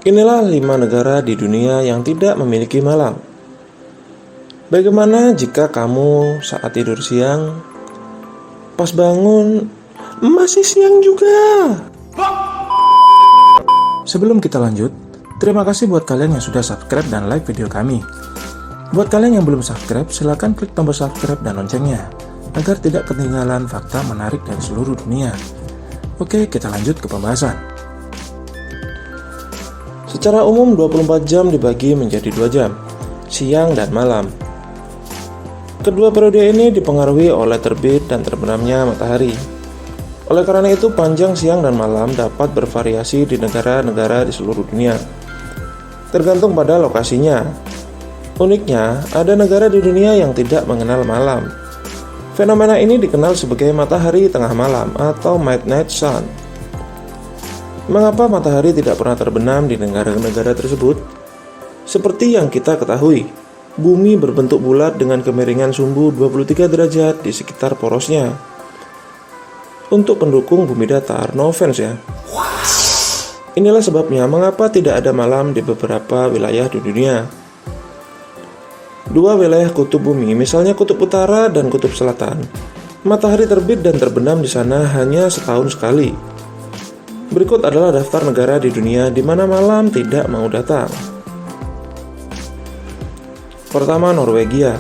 Inilah 5 negara di dunia yang tidak memiliki malam. Bagaimana jika kamu saat tidur siang, pas bangun, masih siang juga? Sebelum kita lanjut, terima kasih buat kalian yang sudah subscribe dan like video kami. Buat kalian yang belum subscribe, silahkan klik tombol subscribe dan loncengnya, agar tidak ketinggalan fakta menarik dari seluruh dunia. Oke, kita lanjut ke pembahasan. Secara umum 24 jam dibagi menjadi 2 jam, siang dan malam. Kedua periode ini dipengaruhi oleh terbit dan terbenamnya matahari. Oleh karena itu, panjang siang dan malam dapat bervariasi di negara-negara di seluruh dunia, tergantung pada lokasinya. Uniknya, ada negara di dunia yang tidak mengenal malam. Fenomena ini dikenal sebagai matahari tengah malam atau midnight sun. Mengapa matahari tidak pernah terbenam di negara-negara tersebut? Seperti yang kita ketahui, bumi berbentuk bulat dengan kemiringan sumbu 23 derajat di sekitar porosnya. Untuk pendukung bumi datar, no offense ya. Inilah sebabnya mengapa tidak ada malam di beberapa wilayah di dunia. Dua wilayah kutub bumi, misalnya kutub utara dan kutub selatan, matahari terbit dan terbenam di sana hanya setahun sekali. Berikut adalah daftar negara di dunia di mana malam tidak mau datang. Pertama, Norwegia.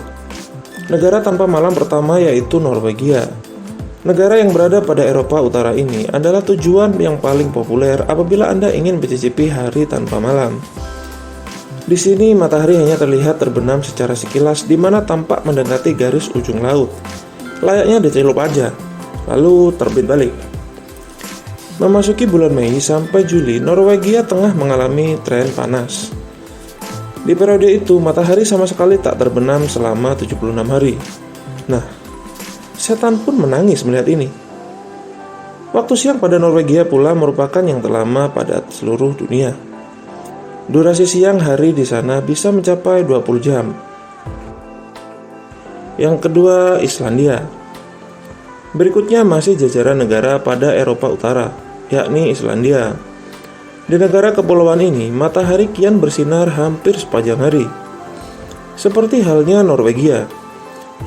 Negara tanpa malam pertama yaitu Norwegia. Negara yang berada pada Eropa Utara ini adalah tujuan yang paling populer apabila Anda ingin mencicipi hari tanpa malam. Di sini matahari hanya terlihat terbenam secara sekilas di mana tampak mendekati garis ujung laut. Layaknya dicelup aja, lalu terbit balik. Memasuki bulan Mei sampai Juli, Norwegia tengah mengalami tren panas. Di periode itu, matahari sama sekali tak terbenam selama 76 hari. Nah, setan pun menangis melihat ini. Waktu siang pada Norwegia pula merupakan yang terlama pada seluruh dunia. Durasi siang hari di sana bisa mencapai 20 jam. Yang kedua, Islandia. Berikutnya masih jajaran negara pada Eropa Utara, yakni Islandia. Di negara kepulauan ini, matahari kian bersinar hampir sepanjang hari. Seperti halnya Norwegia.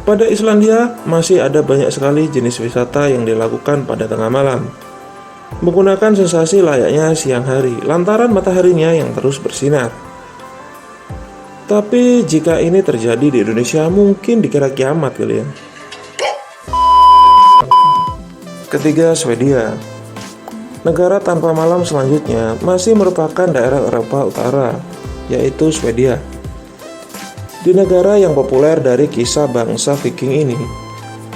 Pada Islandia, masih ada banyak sekali jenis wisata yang dilakukan pada tengah malam, menggunakan sensasi layaknya siang hari, lantaran mataharinya yang terus bersinar. Tapi jika ini terjadi di Indonesia, mungkin dikira kiamat kali ya. Ketiga, Swedia. Negara tanpa malam selanjutnya masih merupakan daerah Eropa Utara, yaitu Swedia. Di negara yang populer dari kisah bangsa Viking ini,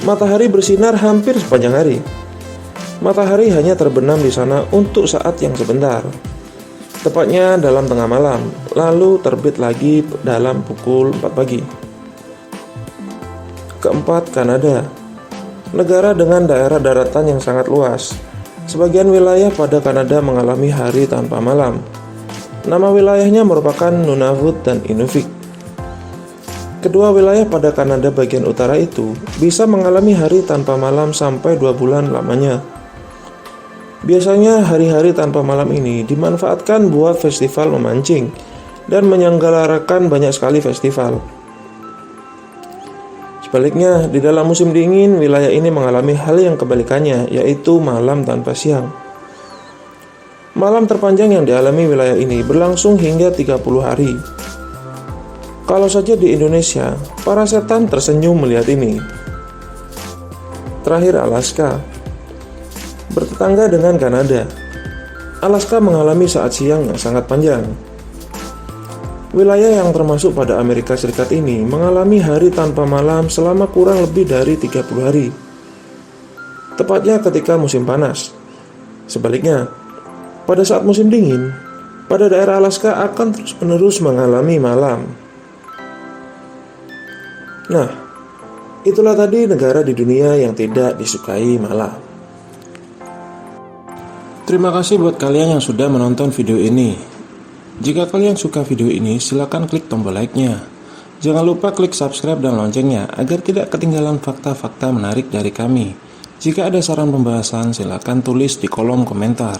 matahari bersinar hampir sepanjang hari. Matahari hanya terbenam di sana untuk saat yang sebentar, tepatnya dalam tengah malam, lalu terbit lagi dalam pukul 4 pagi. Keempat, Kanada. Negara dengan daerah daratan yang sangat luas. Sebagian wilayah pada Kanada mengalami hari tanpa malam. Nama wilayahnya merupakan Nunavut dan Inuvik. Kedua wilayah pada Kanada bagian utara itu bisa mengalami hari tanpa malam sampai 2 bulan lamanya. Biasanya hari-hari tanpa malam ini dimanfaatkan buat festival memancing dan menyelenggarakan banyak sekali festival. Sebaliknya, di dalam musim dingin, wilayah ini mengalami hal yang kebalikannya, yaitu malam tanpa siang. Malam terpanjang yang dialami wilayah ini berlangsung hingga 30 hari. Kalau saja di Indonesia, para setan tersenyum melihat ini. Terakhir, Alaska. Bertetangga dengan Kanada, Alaska mengalami saat siang yang sangat panjang. Wilayah yang termasuk pada Amerika Serikat ini mengalami hari tanpa malam selama kurang lebih dari 30 hari. Tepatnya ketika musim panas. Sebaliknya, pada saat musim dingin, pada daerah Alaska akan terus-menerus mengalami malam. Nah, itulah tadi negara di dunia yang tidak disukai malam. Terima kasih buat kalian yang sudah menonton video ini. Jika kalian suka video ini, silakan klik tombol like-nya. Jangan lupa klik subscribe dan loncengnya agar tidak ketinggalan fakta-fakta menarik dari kami. Jika ada saran pembahasan, silakan tulis di kolom komentar.